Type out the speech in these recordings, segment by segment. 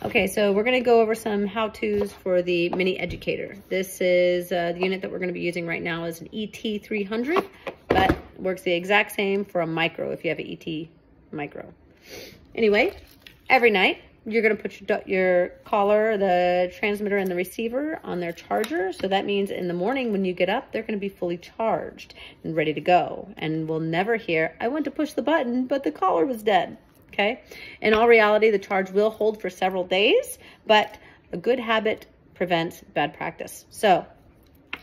Okay, so we're gonna go over some how-tos for the Mini Educator. This is the unit that we're gonna be using right now is an ET300, but works the exact same for a Micro if you have an ET Micro. Anyway, every night you're gonna put your collar, the transmitter, and the receiver on their charger. So that means in the morning when you get up, they're gonna be fully charged and ready to go. And we'll never hear, I went to push the button, but the collar was dead. Okay. In all reality, the charge will hold for several days, but a good habit prevents bad practice. So,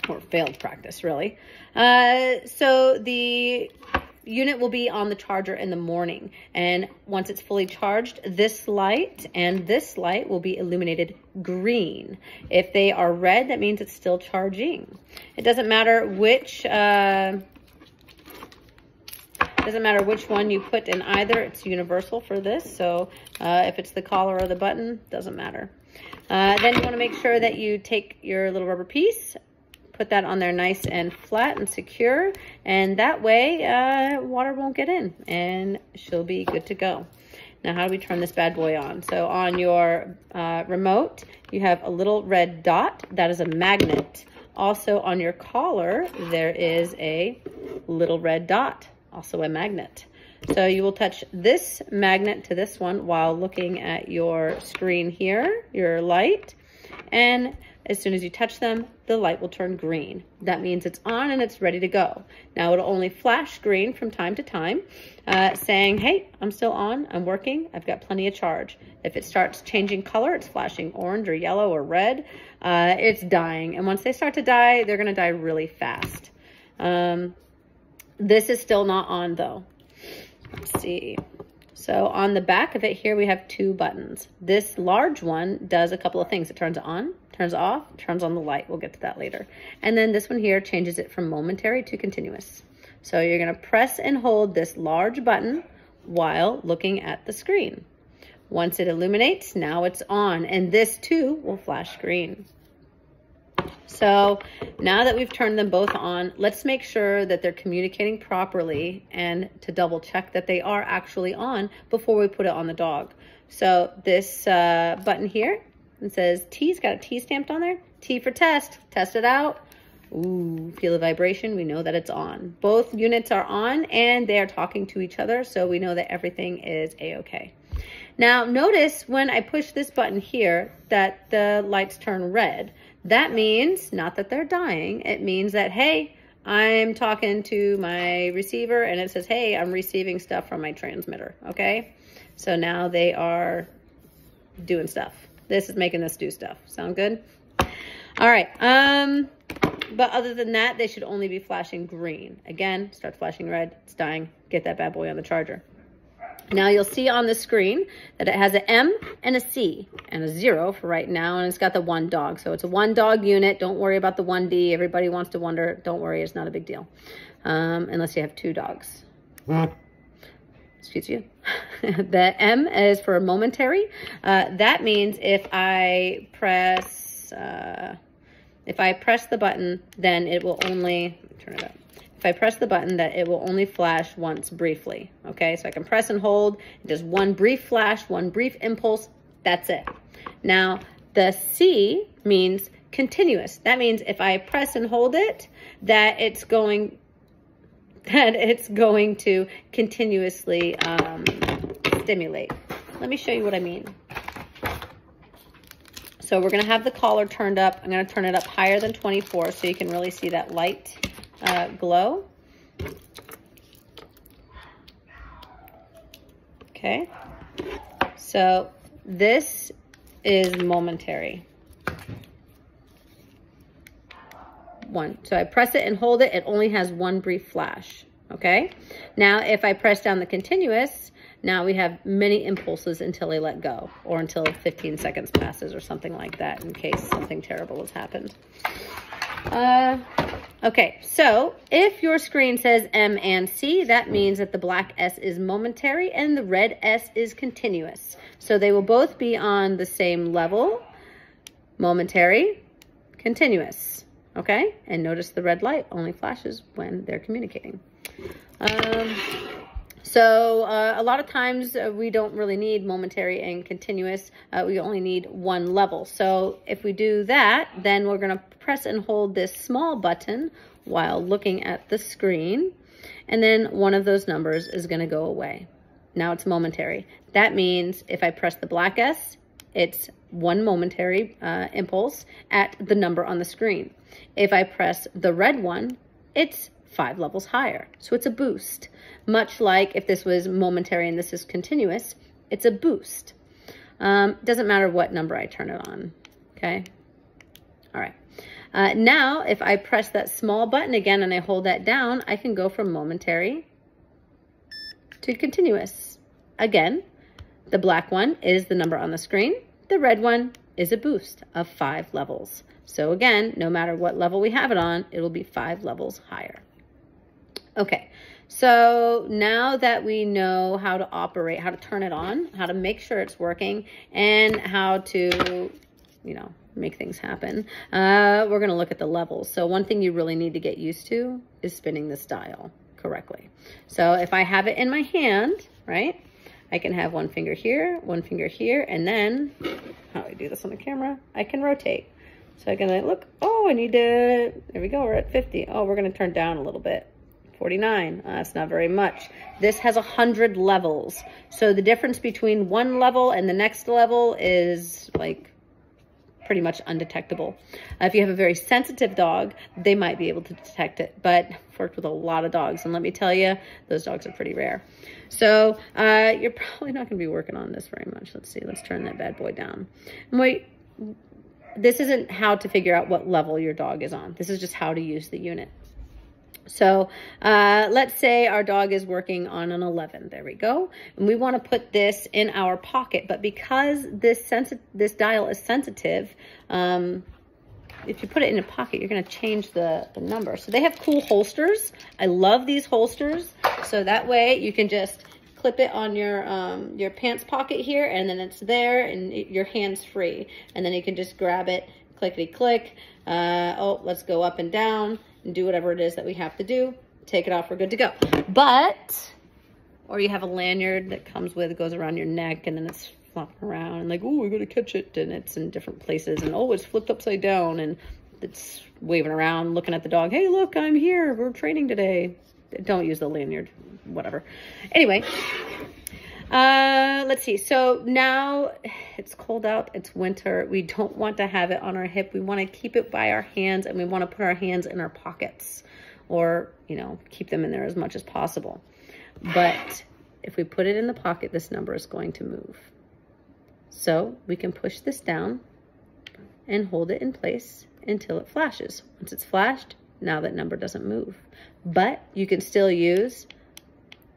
or failed practice, really. So the unit will be on the charger in the morning. And once it's fully charged, this light and this light will be illuminated green. If they are red, that means it's still charging. It doesn't matter which one you put in either. It's universal for this. So if it's the collar or the button, doesn't matter. Then you want to make sure that you take your little rubber piece, put that on there nice and flat and secure. And that way water won't get in and she'll be good to go. Now, how do we turn this bad boy on? So on your remote, you have a little red dot. That is a magnet. Also on your collar, there is a little red dot. Also a magnet. So you will touch this magnet to this one while looking at your screen here, your light. And as soon as you touch them, the light will turn green. That means it's on and it's ready to go. Now it'll only flash green from time to time, saying, hey, I'm still on, I'm working, I've got plenty of charge. If it starts changing color, it's flashing orange or yellow or red, it's dying. And once they start to die, they're gonna die really fast. This is still not on though. Let's see. So on the back of it here, we have two buttons. This large one does a couple of things. It turns on, turns off, turns on the light. We'll get to that later. And then this one here changes it from momentary to continuous. So you're gonna press and hold this large button while looking at the screen. Once it illuminates, now it's on. And this too will flash green. So now that we've turned them both on, let's make sure that they're communicating properly and to double check that they are actually on before we put it on the dog. So this button here, it says T's got a T stamped on there. T for test, test it out. Ooh, feel the vibration, we know that it's on. Both units are on and they are talking to each other, so we know that everything is a-okay. Now notice when I push this button here that the lights turn red. That means, not that they're dying, it means that, hey, I'm talking to my receiver and it says, hey, I'm receiving stuff from my transmitter, okay? So now they are doing stuff. This is making this do stuff. Sound good? All right, but other than that, they should only be flashing green. Again, start flashing red, it's dying, get that bad boy on the charger. Now you'll see on the screen that it has an M and a C and a 0 for right now, and it's got the 1 dog. So it's a 1 dog unit. Don't worry about the 1D. Everybody wants to wonder. Don't worry, it's not a big deal. Unless you have 2 dogs. Excuse you. The M is for momentary. That means if I press the button, then it will only, turn it up. If I press the button, that it will only flash once briefly, okay? So I can press and hold, it does one brief flash, one brief impulse, that's it. Now, the C means continuous. That means if I press and hold it, that it's going to continuously stimulate. Let me show you what I mean. So we're gonna have the collar turned up. I'm gonna turn it up higher than 24 so you can really see that light glow. Okay, so this is momentary. 1. So I press it and hold it, it only has 1 brief flash. Okay, now if I press down the continuous, now we have many impulses until they let go, or until 15 seconds passes or something like that, in case something terrible has happened. Okay, so if your screen says M and C, that means that the black S is momentary and the red S is continuous. So they will both be on the same level, momentary, continuous, okay? And notice the red light only flashes when they're communicating. So a lot of times we don't really need momentary and continuous. We only need one level. So if we do that, then we're going to press and hold this small button while looking at the screen. And then one of those numbers is going to go away. Now it's momentary. That means if I press the black S, it's one momentary impulse at the number on the screen. If I press the red one, it's 5 levels higher. So it's a boost. Much like if this was momentary and this is continuous, it's a boost. Doesn't matter what number I turn it on. Okay. All right. Now, if I press that small button again and I hold that down, I can go from momentary to continuous. Again, the black one is the number on the screen. The red one is a boost of 5 levels. So again, no matter what level we have it on, it'll be 5 levels higher. Okay, so now that we know how to operate, how to turn it on, how to make sure it's working, and how to, you know, make things happen, we're going to look at the levels. So one thing you really need to get used to is spinning this dial correctly. So if I have it in my hand, right, I can have one finger here, and then, how do I do this on the camera? I can rotate. So I can like, look, oh, I need to, there we go, we're at 50. Oh, we're going to turn down a little bit. 49, that's not very much. This has 100 levels. So the difference between one level and the next level is like pretty much undetectable. If you have a very sensitive dog, they might be able to detect it, but I've worked with a lot of dogs, and let me tell you, those dogs are pretty rare. So you're probably not going to be working on this very much. Let's see, let's turn that bad boy down. And wait, this isn't how to figure out what level your dog is on. This is just how to use the unit. So let's say our dog is working on an 11. There we go. And we want to put this in our pocket. But because this dial is sensitive, if you put it in a pocket, you're going to change the number. So they have cool holsters. I love these holsters. So that way you can just clip it on your pants pocket here, and then it's there, and your hand's free. And then you can just grab it, clickety click. Oh, let's go up and down. And do whatever it is that we have to do. Take it off, we're good to go. But, or you have a lanyard that comes with, it goes around your neck, and then it's flopping around, and like, oh, I gotta catch it, and it's in different places, and oh, it's flipped upside down, and it's waving around, looking at the dog. Hey, look, I'm here, we're training today. Don't use the lanyard, whatever. Anyway, let's see. So now it's cold out, it's winter. We don't want to have it on our hip. We want to keep it by our hands, and we want to put our hands in our pockets, or, you know, keep them in there as much as possible. But if we put it in the pocket, this number is going to move. So we can push this down and hold it in place until it flashes. Once it's flashed, now that number doesn't move. But you can still use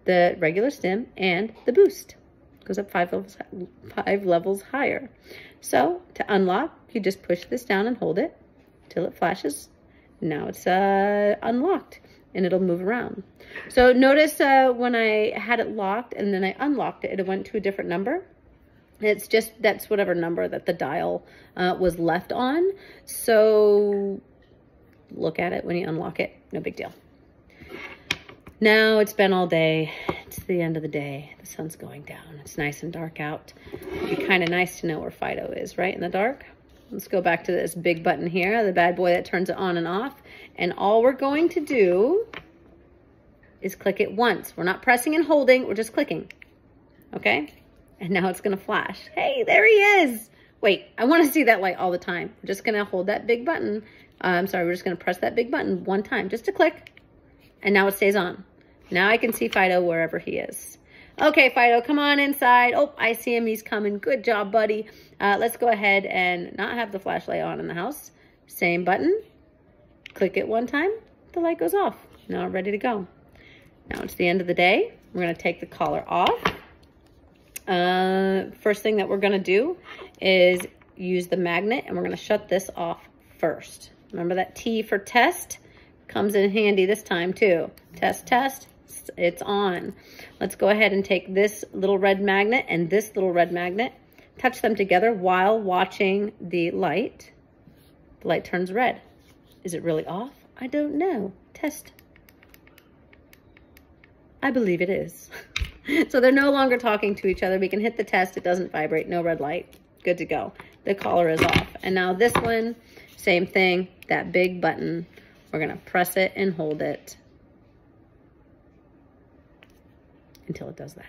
the regular stim and the boost. It goes up 5 levels higher. So to unlock, you just push this down and hold it till it flashes. Now it's unlocked, and it'll move around. So notice when I had it locked and then I unlocked it, it went to a different number. It's just, that's whatever number that the dial was left on. So look at it when you unlock it, no big deal. Now it's been all day. It's the end of the day. The sun's going down. It's nice and dark out. It'd be kind of nice to know where Fido is, right, in the dark. Let's go back to this big button here, the bad boy that turns it on and off. And all we're going to do is click it once. We're not pressing and holding, we're just clicking. Okay? And now it's gonna flash. Hey, there he is. Wait, I wanna see that light all the time. We're just gonna hold that big button. I'm sorry, we're just gonna press that big button one time, just to click. And now it stays on. Now I can see Fido wherever he is. Okay, Fido, come on inside. Oh, I see him, he's coming. Good job, buddy. Let's go ahead and not have the flashlight on in the house. Same button, click it one time, the light goes off. Now we're ready to go. Now it's the end of the day. We're gonna take the collar off. First thing that we're gonna do is use the magnet, and we're gonna shut this off first. Remember that T for test comes in handy this time too. Test, test, it's on. Let's go ahead and take this little red magnet and this little red magnet, touch them together while watching the light. The light turns red. Is it really off? I don't know. Test. I believe it is. So they're no longer talking to each other. We can hit the test. It doesn't vibrate. No red light. Good to go. The collar is off. And now this one, same thing. That big button. We're going to press it and hold it until it does that.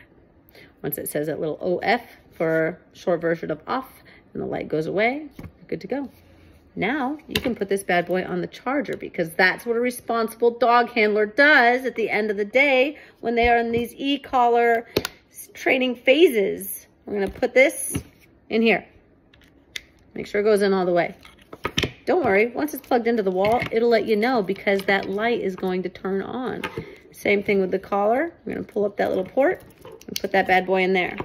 Once it says that little OF for short version of off, and the light goes away, you're good to go. Now you can put this bad boy on the charger, because that's what a responsible dog handler does at the end of the day when they are in these e-collar training phases. We're going to put this in here. Make sure it goes in all the way. Don't worry, once it's plugged into the wall, it'll let you know, because that light is going to turn on. Same thing with the collar. We're going to pull up that little port and put that bad boy in there.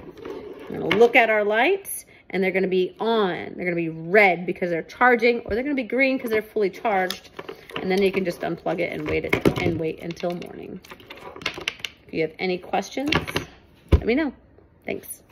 We're going to look at our lights, and they're going to be on. They're going to be red because they're charging, or they're going to be green because they're fully charged. And then you can just unplug it and wait until morning. If you have any questions, let me know. Thanks.